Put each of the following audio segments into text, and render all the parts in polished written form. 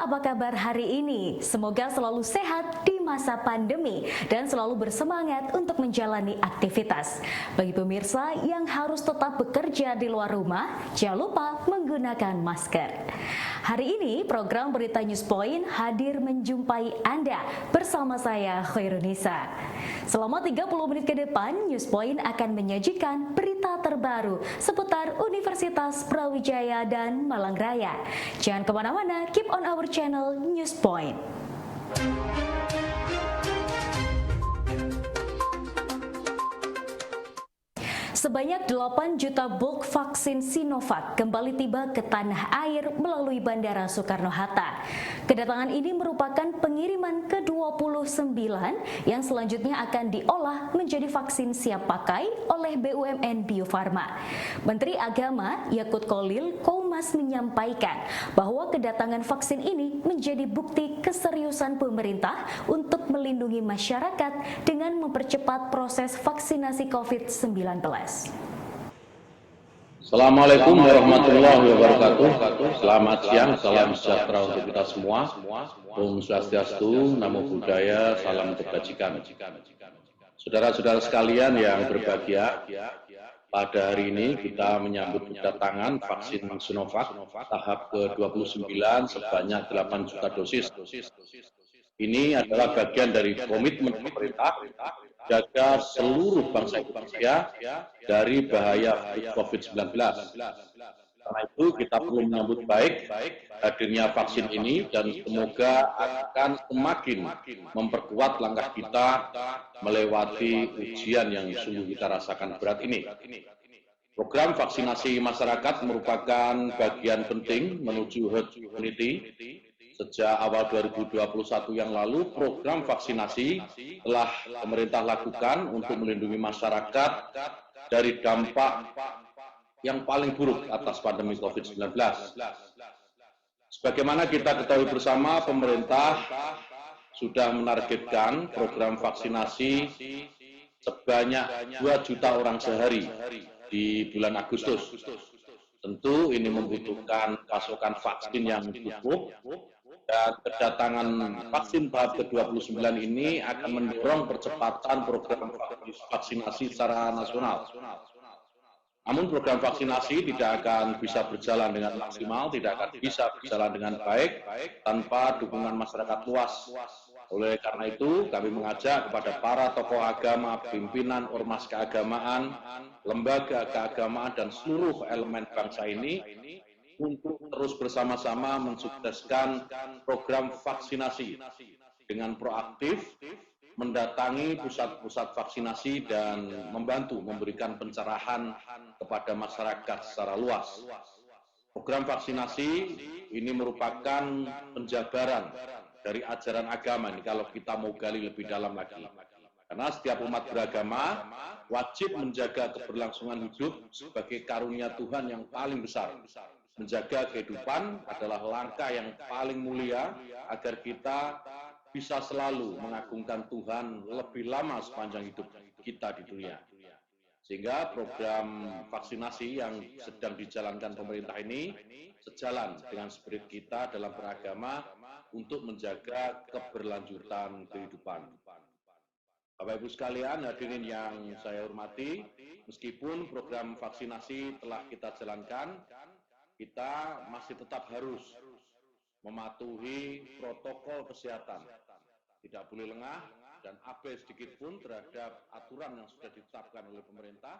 apa kabar hari ini? Semoga selalu sehat di masa pandemi dan selalu bersemangat untuk menjalani aktivitas. Bagi pemirsa yang harus tetap bekerja di luar rumah, jangan lupa menggunakan masker. Hari ini program Berita Newspoint hadir menjumpai Anda bersama saya Khairunisa. Selama 30 menit ke depan, Newspoint akan menyajikan berita terbaru seputar Universitas Brawijaya dan Malang Raya. Jangan kemana-mana, keep on our channel Newspoint. Sebanyak 8 juta bulk vaksin Sinovac kembali tiba ke tanah air melalui Bandara Soekarno-Hatta. Kedatangan ini merupakan pengiriman ke-29 yang selanjutnya akan diolah menjadi vaksin siap pakai oleh BUMN Bio Farma. Menteri Agama Yakut Kholil Komas menyampaikan bahwa kedatangan vaksin ini menjadi bukti keseriusan pemerintah untuk melindungi masyarakat dengan mempercepat proses vaksinasi COVID-19. Assalamualaikum warahmatullahi wabarakatuh. Selamat siang, salam sejahtera untuk kita semua. Om Swastiastu, Namo Buddhaya, salam kebajikan. Saudara-saudara sekalian yang berbahagia, pada hari ini kita menyambut kedatangan vaksin Sinovac tahap ke-29 sebanyak 8 juta dosis. Ini adalah bagian dari komitmen pemerintah jaga seluruh bangsa Indonesia dari bahaya COVID-19. Karena itu kita perlu menyambut baik hadirnya vaksin ini dan semoga akan semakin memperkuat langkah kita melewati ujian yang sungguh kita rasakan berat ini. Program vaksinasi masyarakat merupakan bagian penting menuju herd immunity. Sejak awal 2021 yang lalu, program vaksinasi telah pemerintah lakukan untuk melindungi masyarakat dari dampak yang paling buruk atas pandemi COVID-19. Sebagaimana kita ketahui bersama, pemerintah sudah menargetkan program vaksinasi sebanyak 2 juta orang sehari di bulan Agustus. Tentu ini membutuhkan pasokan vaksin yang cukup. Dan kedatangan vaksin tahap ke-29 ini akan mendorong percepatan program vaksinasi secara nasional. Namun program vaksinasi tidak akan bisa berjalan dengan maksimal, tidak akan bisa berjalan dengan baik tanpa dukungan masyarakat luas. Oleh karena itu, kami mengajak kepada para tokoh agama, pimpinan ormas keagamaan, lembaga keagamaan, dan seluruh elemen bangsa ini untuk terus bersama-sama mensukseskan program vaksinasi dengan proaktif, mendatangi pusat-pusat vaksinasi dan membantu memberikan pencerahan kepada masyarakat secara luas. Program vaksinasi ini merupakan penjabaran dari ajaran agama ini kalau kita mau gali lebih dalam lagi. Karena setiap umat beragama wajib menjaga keberlangsungan hidup sebagai karunia Tuhan yang paling besar. Menjaga kehidupan adalah langkah yang paling mulia agar kita bisa selalu mengagungkan Tuhan lebih lama sepanjang hidup kita di dunia. Sehingga program vaksinasi yang sedang dijalankan pemerintah ini sejalan dengan spirit kita dalam beragama untuk menjaga keberlanjutan kehidupan. Bapak Ibu sekalian, hadirin yang saya hormati, meskipun program vaksinasi telah kita jalankan, kita masih tetap harus mematuhi protokol kesehatan. Tidak boleh lengah dan abai sedikit pun terhadap aturan yang sudah ditetapkan oleh pemerintah,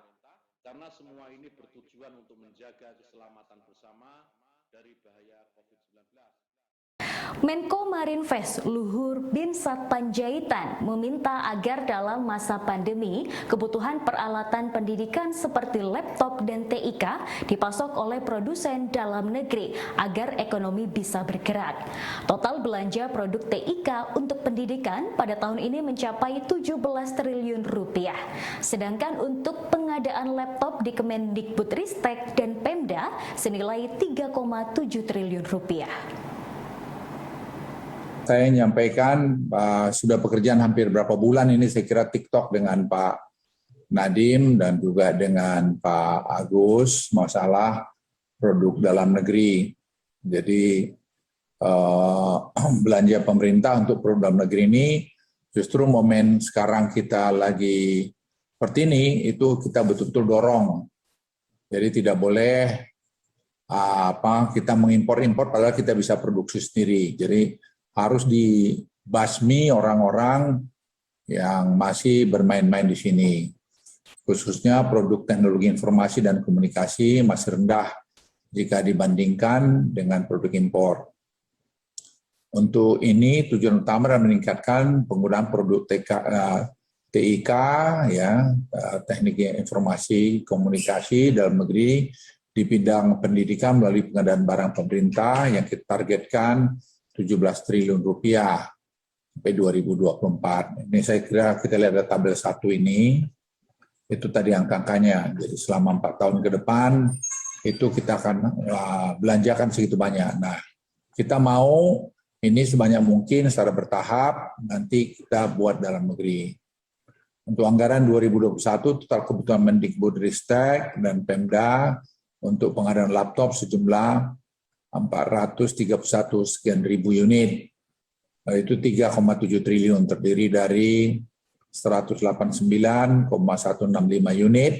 karena semua ini bertujuan untuk menjaga keselamatan bersama dari bahaya COVID-19. Menko Marinvest Luhur Binsar Panjaitan meminta agar dalam masa pandemi kebutuhan peralatan pendidikan seperti laptop dan TIK dipasok oleh produsen dalam negeri agar ekonomi bisa bergerak. Total belanja produk TIK untuk pendidikan pada tahun ini mencapai 17 triliun rupiah. Sedangkan untuk pengadaan laptop di Kemendikbudristek dan Pemda senilai 3,7 triliun rupiah. Saya menyampaikan sudah pekerjaan hampir berapa bulan ini, saya kira TikTok dengan Pak Nadiem dan juga dengan Pak Agus masalah produk dalam negeri. Jadi belanja pemerintah untuk produk dalam negeri ini, justru momen sekarang kita lagi seperti ini, itu kita betul-betul dorong. Jadi tidak boleh kita mengimpor-impor padahal kita bisa produksi sendiri. Jadi harus dibasmi orang-orang yang masih bermain-main di sini. Khususnya produk teknologi informasi dan komunikasi masih rendah jika dibandingkan dengan produk impor. Untuk ini tujuan utama adalah meningkatkan penggunaan produk TIK, ya, teknik informasi komunikasi dalam negeri di bidang pendidikan melalui pengadaan barang pemerintah yang kita targetkan 17 triliun rupiah sampai 2024. Ini saya kira kita lihat tabel 1 ini, itu tadi angka-angkanya. Jadi selama 4 tahun ke depan itu kita akan belanjakan segitu banyak. Nah, kita mau ini sebanyak mungkin secara bertahap nanti kita buat dalam negeri. Untuk anggaran 2021 total kebutuhan Mendikbudristek dan Pemda untuk pengadaan laptop sejumlah 431 sekian ribu unit. Itu 3,7 triliun terdiri dari 189,165 unit,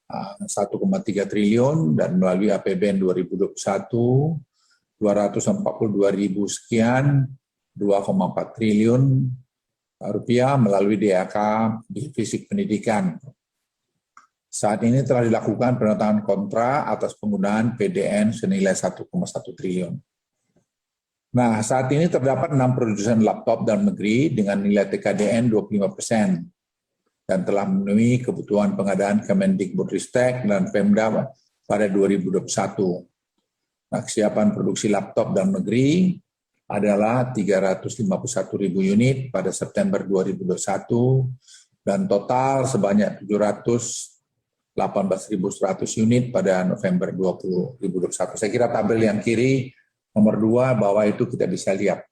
1,3 triliun, dan melalui APBN 2021 242.000 sekian, 2,4 triliun rupiah melalui DAK Fisik Pendidikan. Saat ini telah dilakukan penandatanganan kontrak atas penggunaan PDN senilai 1,1 triliun. Nah, saat ini terdapat 6 produsen laptop dalam negeri dengan nilai TKDN 25% dan telah memenuhi kebutuhan pengadaan Kemendikbudristek dan Pemda pada 2021. Nah, kesiapan produksi laptop dalam negeri adalah 351.000 unit pada September 2021 dan total sebanyak 718.100 unit pada November 2021. Saya kira tabel yang kiri nomor 2 bawah itu kita bisa lihat.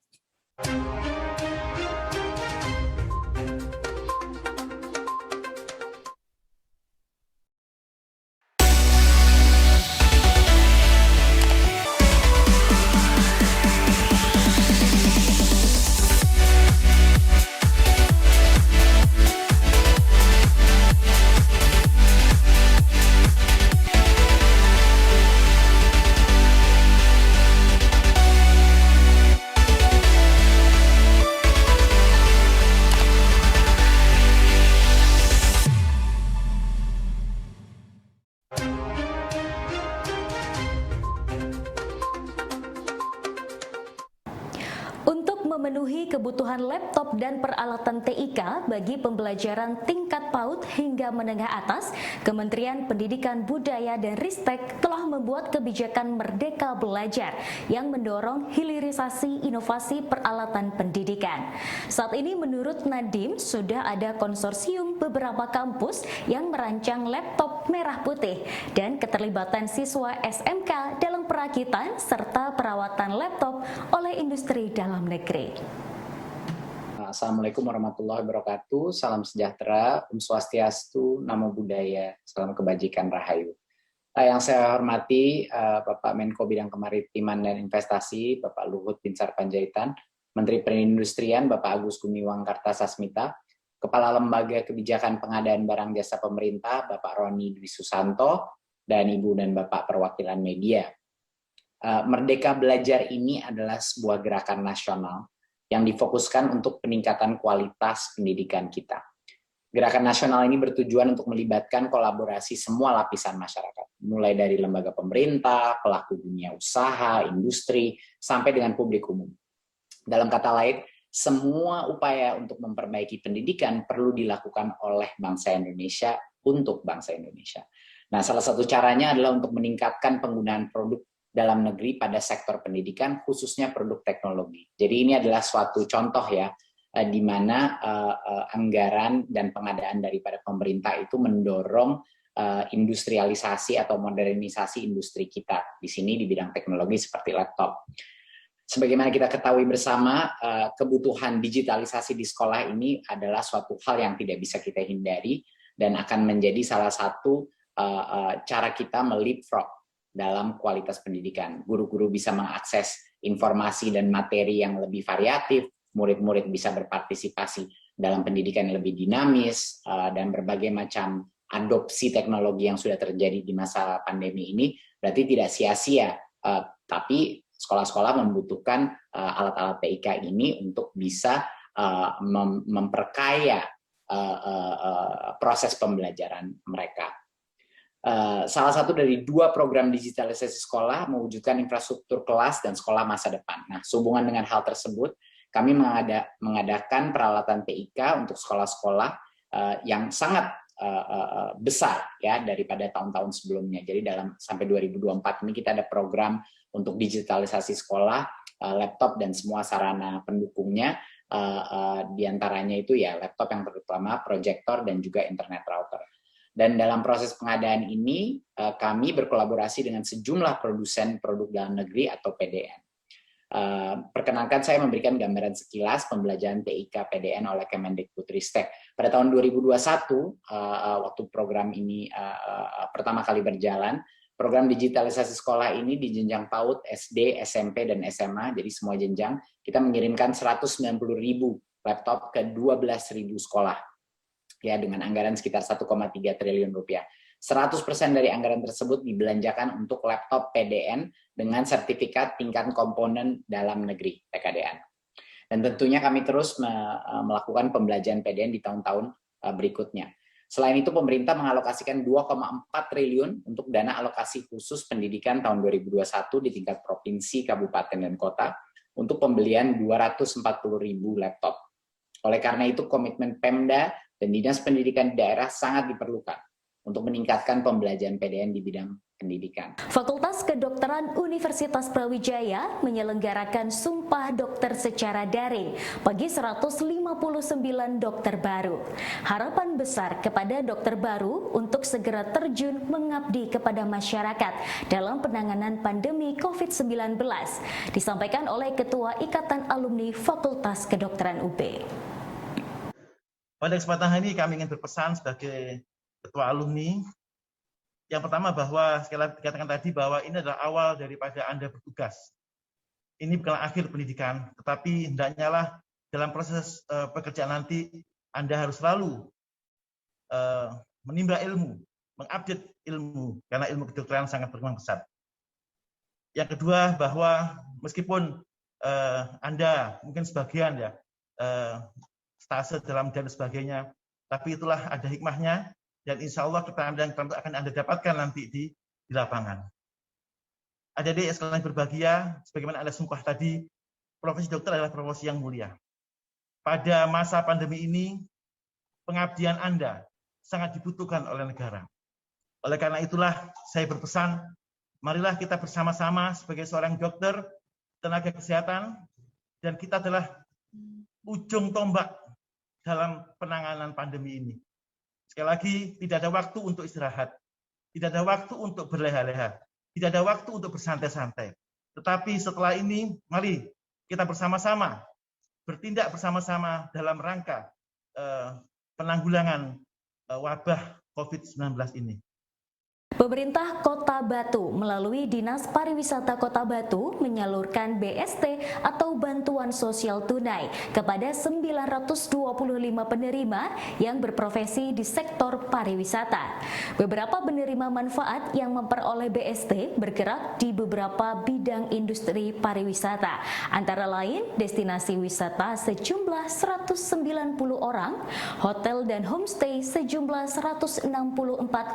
Memenuhi kebutuhan laptop dan peralatan TIK bagi pembelajaran tingkat PAUD hingga menengah atas, Kementerian Pendidikan Budaya dan Ristek telah membuat kebijakan Merdeka Belajar yang mendorong hilirisasi inovasi peralatan pendidikan. Saat ini menurut Nadiem sudah ada konsorsium beberapa kampus yang merancang laptop merah putih dan keterlibatan siswa SMK dalam perakitan serta perawatan laptop oleh industri dalam negeri. Assalamualaikum warahmatullahi wabarakatuh. Salam sejahtera, Om Swastiastu, Namo Buddhaya, salam kebajikan rahayu. Yang saya hormati Bapak Menko Bidang Kemaritiman dan Investasi, Bapak Luhut Binsar Panjaitan, Menteri Perindustrian Bapak Agus Gumiwang Kartasasmita, Kepala Lembaga Kebijakan Pengadaan Barang Jasa Pemerintah Bapak Roni Dwi Susanto, dan Ibu dan Bapak perwakilan media. Merdeka Belajar ini adalah sebuah gerakan nasional yang difokuskan untuk peningkatan kualitas pendidikan kita. Gerakan nasional ini bertujuan untuk melibatkan kolaborasi semua lapisan masyarakat, mulai dari lembaga pemerintah, pelaku dunia usaha, industri, sampai dengan publik umum. Dalam kata lain, semua upaya untuk memperbaiki pendidikan perlu dilakukan oleh bangsa Indonesia untuk bangsa Indonesia. Nah, salah satu caranya adalah untuk meningkatkan penggunaan produk dalam negeri pada sektor pendidikan, khususnya produk teknologi. Jadi ini adalah suatu contoh ya, di mana anggaran dan pengadaan daripada pemerintah itu mendorong industrialisasi atau modernisasi industri kita di sini di bidang teknologi seperti laptop. Sebagaimana kita ketahui bersama, kebutuhan digitalisasi di sekolah ini adalah suatu hal yang tidak bisa kita hindari dan akan menjadi salah satu cara kita meleapfrog dalam kualitas pendidikan. Guru-guru bisa mengakses informasi dan materi yang lebih variatif, murid-murid bisa berpartisipasi dalam pendidikan yang lebih dinamis, dan berbagai macam adopsi teknologi yang sudah terjadi di masa pandemi ini, berarti tidak sia-sia, tapi sekolah-sekolah membutuhkan alat-alat TIK ini untuk bisa memperkaya proses pembelajaran mereka. Salah satu dari 2 program digitalisasi sekolah mewujudkan infrastruktur kelas dan sekolah masa depan. Nah, sehubungan dengan hal tersebut, kami mengadakan peralatan TIK untuk sekolah-sekolah yang sangat besar ya daripada tahun-tahun sebelumnya. Jadi sampai 2024 ini kita ada program untuk digitalisasi sekolah, laptop dan semua sarana pendukungnya. Di antaranya itu ya laptop yang terutama, proyektor dan juga internet router. Dan dalam proses pengadaan ini kami berkolaborasi dengan sejumlah produsen produk dalam negeri atau PDN. Perkenankan saya memberikan gambaran sekilas pembelajaran TIK PDN oleh Kemendikbudristek. Pada tahun 2021, waktu program ini pertama kali berjalan, program digitalisasi sekolah ini di jenjang PAUD, SD, SMP, dan SMA, jadi semua jenjang, kita mengirimkan 190.000 laptop ke 12.000 sekolah, ya dengan anggaran sekitar 1,3 triliun rupiah. 100% dari anggaran tersebut dibelanjakan untuk laptop PDN dengan sertifikat tingkat komponen dalam negeri (TKDN). Dan tentunya kami terus melakukan pembelajaran PDN di tahun-tahun berikutnya. Selain itu, pemerintah mengalokasikan 2,4 triliun untuk dana alokasi khusus pendidikan tahun 2021 di tingkat provinsi, kabupaten, dan kota untuk pembelian 240.000 laptop. Oleh karena itu, komitmen Pemda dan Dinas Pendidikan di daerah sangat diperlukan untuk meningkatkan pembelajaran PDN di bidang pendidikan. Fakultas Kedokteran Universitas Brawijaya menyelenggarakan Sumpah Dokter secara daring bagi 159 dokter baru. Harapan besar kepada dokter baru untuk segera terjun mengabdi kepada masyarakat dalam penanganan pandemi COVID-19, disampaikan oleh Ketua Ikatan Alumni Fakultas Kedokteran UB. Pada kesempatan ini kami ingin berpesan sebagai Ketua Alumni, yang pertama bahwa sekali lagi dikatakan tadi bahwa ini adalah awal daripada Anda bertugas. Ini bukan akhir pendidikan, tetapi hendaknya lah dalam proses pekerjaan nanti Anda harus selalu menimba ilmu, mengupdate ilmu, karena ilmu kedokteran sangat berkembang pesat. Yang kedua bahwa meskipun Anda mungkin sebagian ya stase dalam dan sebagainya, tapi itulah ada hikmahnya. Dan insya Allah keterampilan yang akan Anda dapatkan nanti di lapangan. Adik-adik sekalian berbahagia, sebagaimana Anda sumpah tadi, profesi dokter adalah profesi yang mulia. Pada masa pandemi ini, pengabdian Anda sangat dibutuhkan oleh negara. Oleh karena itulah saya berpesan, marilah kita bersama-sama sebagai seorang dokter, tenaga kesehatan, dan kita adalah ujung tombak dalam penanganan pandemi ini. Sekali lagi, tidak ada waktu untuk istirahat, tidak ada waktu untuk berleha-leha, tidak ada waktu untuk bersantai-santai. Tetapi setelah ini, mari kita bersama-sama, bertindak bersama-sama dalam rangka penanggulangan wabah COVID-19 ini. Pemerintah Kota Batu melalui Dinas Pariwisata Kota Batu menyalurkan BST atau bantuan sosial tunai kepada 925 penerima yang berprofesi di sektor pariwisata. Beberapa penerima manfaat yang memperoleh BST bergerak di beberapa bidang industri pariwisata, antara lain destinasi wisata sejumlah 190 orang, hotel dan homestay sejumlah 164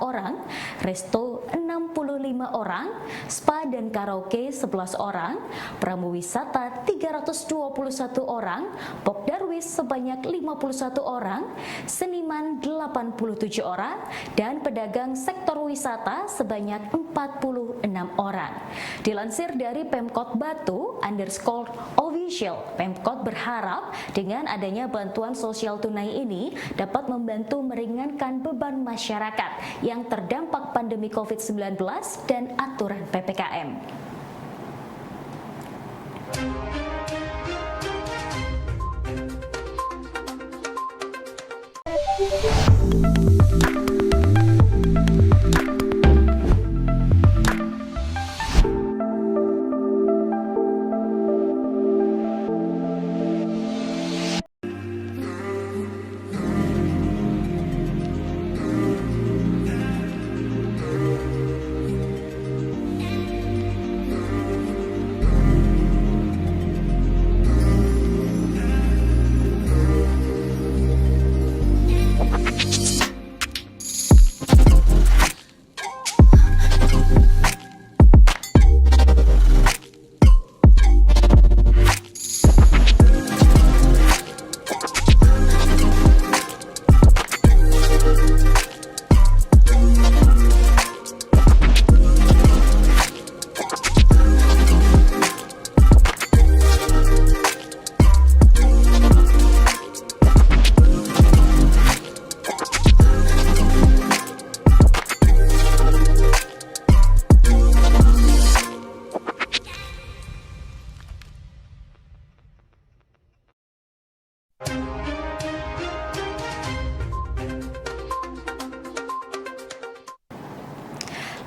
orang, resto 65 orang, spa dan karaoke 11 orang, pramu wisata 321 orang, popdarwis sebanyak 51 orang, seniman 87 orang, dan pedagang sektor wisata sebanyak 46 orang. Dilansir dari Pemkot Batu _official, Pemkot berharap dengan adanya bantuan sosial tunai ini dapat membantu meringankan beban masyarakat yang terdampak pandemi COVID-19 dan aturan PPKM.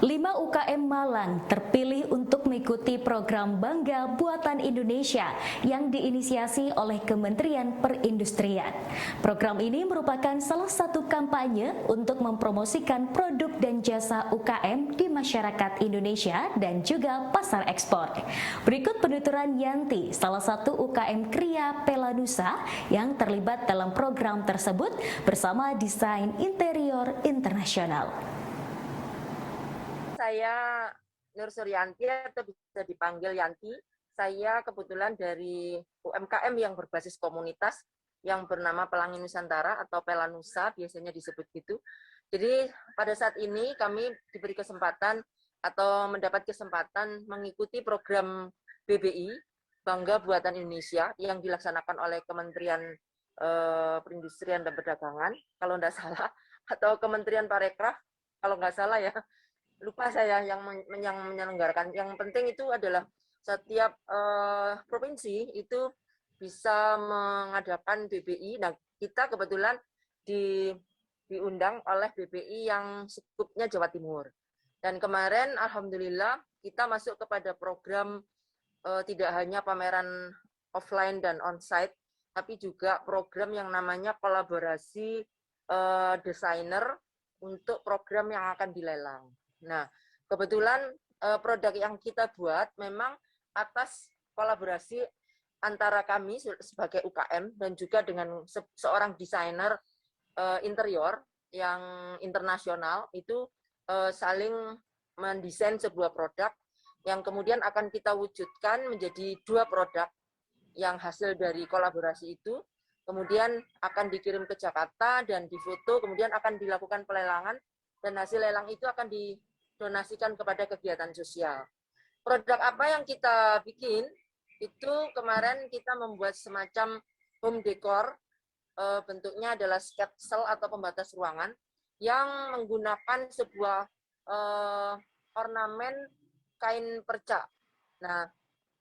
5 UKM Malang terpilih untuk mengikuti program Bangga Buatan Indonesia yang diinisiasi oleh Kementerian Perindustrian. Program ini merupakan salah satu kampanye untuk mempromosikan produk dan jasa UKM di masyarakat Indonesia dan juga pasar ekspor. Berikut penuturan Yanti, salah satu UKM Kria Pelanusa yang terlibat dalam program tersebut bersama Desain Interior Internasional. Saya Nur Suryanti atau bisa dipanggil Yanti. Saya kebetulan dari UMKM yang berbasis komunitas yang bernama Pelangi Nusantara atau Pelanusa, biasanya disebut gitu. Jadi pada saat ini kami diberi kesempatan atau mendapat kesempatan mengikuti program BBI, Bangga Buatan Indonesia, yang dilaksanakan oleh Kementerian Perindustrian dan Perdagangan, kalau nggak salah, atau Kementerian Parekraf, kalau nggak salah ya. Lupa saya yang menyelenggarakan. Yang penting itu adalah setiap provinsi itu bisa mengadakan BBI. Nah, kita kebetulan diundang oleh BBI yang skupnya Jawa Timur. Dan kemarin alhamdulillah kita masuk kepada program tidak hanya pameran offline dan onsite, tapi juga program yang namanya kolaborasi desainer untuk program yang akan dilelang. Nah, kebetulan produk yang kita buat memang atas kolaborasi antara kami sebagai UKM dan juga dengan seorang desainer interior yang internasional itu saling mendesain sebuah produk yang kemudian akan kita wujudkan menjadi 2 produk yang hasil dari kolaborasi itu, kemudian akan dikirim ke Jakarta dan difoto, kemudian akan dilakukan pelelangan, dan hasil lelang itu akan didonasikan kepada kegiatan sosial. Produk apa yang kita bikin, itu kemarin kita membuat semacam home decor, bentuknya adalah sketsel atau pembatas ruangan, yang menggunakan sebuah ornamen kain perca. Nah,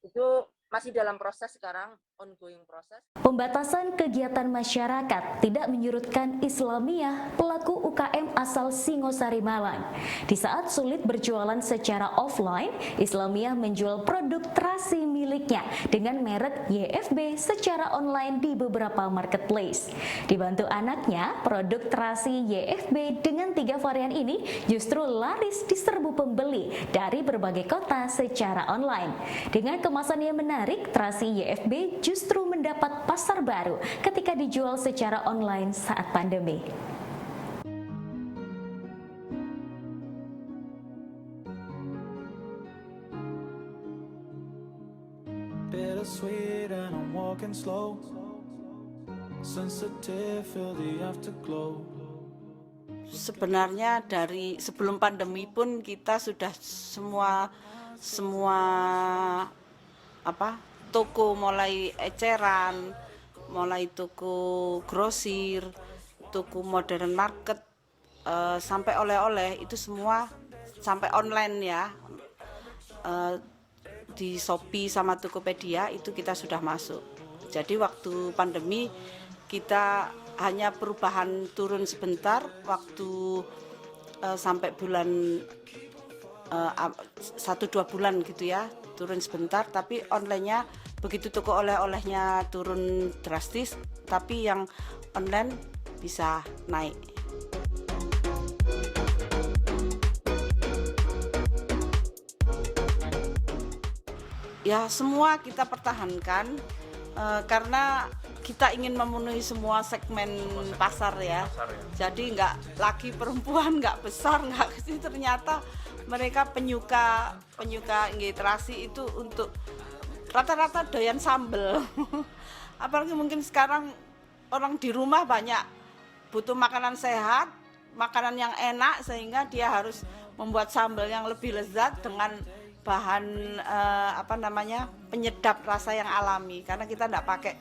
itu masih dalam proses sekarang, ongoing proses. Pembatasan kegiatan masyarakat tidak menyurutkan Islamiyah, pelaku UKM asal Singosari Malang. Di saat sulit berjualan secara offline, Islamiyah menjual produk terasi miliknya dengan merek YFB secara online di beberapa marketplace. Dibantu anaknya, produk terasi YFB dengan 3 varian ini justru laris diserbu pembeli dari berbagai kota secara online. Dengan kemasan yang menarik, terasi YFB justru mendapat pasar baru ketika dijual secara online saat pandemi. Bittersweet and I'm walking slow. Sensitive, feel the afterglow. Sebenarnya dari sebelum pandemi pun kita sudah semua toko, mulai eceran, mulai toko grosir, toko modern market, sampai oleh-oleh itu semua sampai online ya. Di Shopee sama Tokopedia itu kita sudah masuk. Jadi waktu pandemi kita hanya perubahan turun sebentar waktu sampai bulan 1-2 bulan gitu ya, turun sebentar, tapi online-nya begitu toko oleh-olehnya turun drastis, tapi yang online bisa naik. Ya semua kita pertahankan karena kita ingin memenuhi semua segmen pasar ya. Jadi nggak laki perempuan, nggak besar, nggak kecil. Ternyata mereka penyuka terasi itu untuk rata-rata doyan sambel. Apalagi mungkin sekarang orang di rumah banyak butuh makanan sehat, makanan yang enak, sehingga dia harus membuat sambal yang lebih lezat dengan bahan penyedap rasa yang alami, karena kita tidak pakai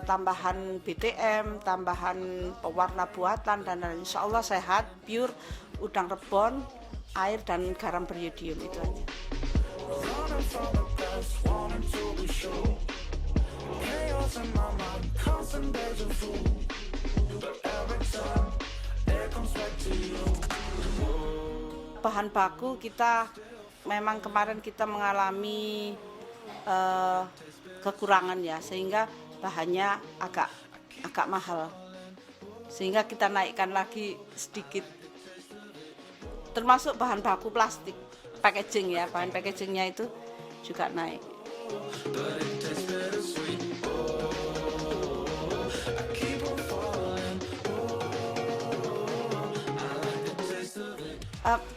tambahan BTM, tambahan pewarna buatan, dan insya Allah sehat, pure, udang rebon, air dan garam beriodium, itu aja. bahan baku kita memang kemarin kita mengalami kekurangan ya, sehingga bahannya agak mahal. Sehingga kita naikkan lagi sedikit. Termasuk bahan baku plastik, packaging ya, bahan packagingnya itu juga naik.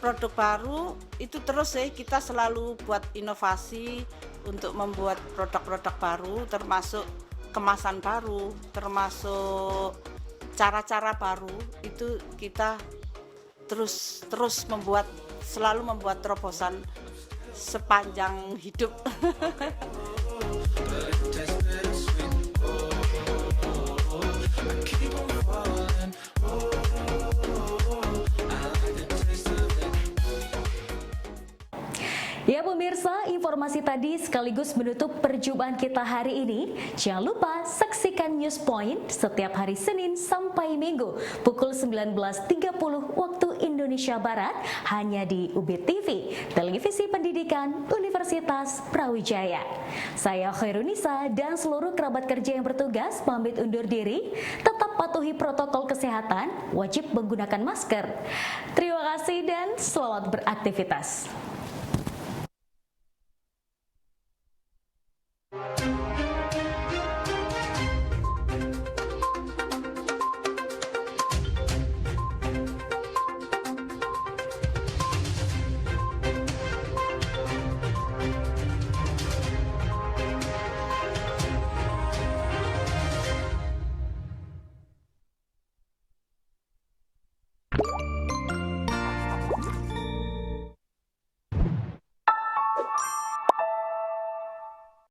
Produk baru itu terus kita selalu buat inovasi untuk membuat produk-produk baru, termasuk kemasan baru, termasuk cara-cara baru. Itu kita terus selalu membuat terobosan sepanjang hidup. Ya pemirsa, informasi tadi sekaligus menutup perjumpaan kita hari ini. Jangan lupa saksikan News Point setiap hari Senin sampai Minggu pukul 19.30 waktu Indonesia Barat hanya di UB TV, Televisi Pendidikan Universitas Brawijaya. Saya Khairunisa dan seluruh kerabat kerja yang bertugas pamit undur diri. Tetap patuhi protokol kesehatan, wajib menggunakan masker. Terima kasih dan selamat beraktivitas.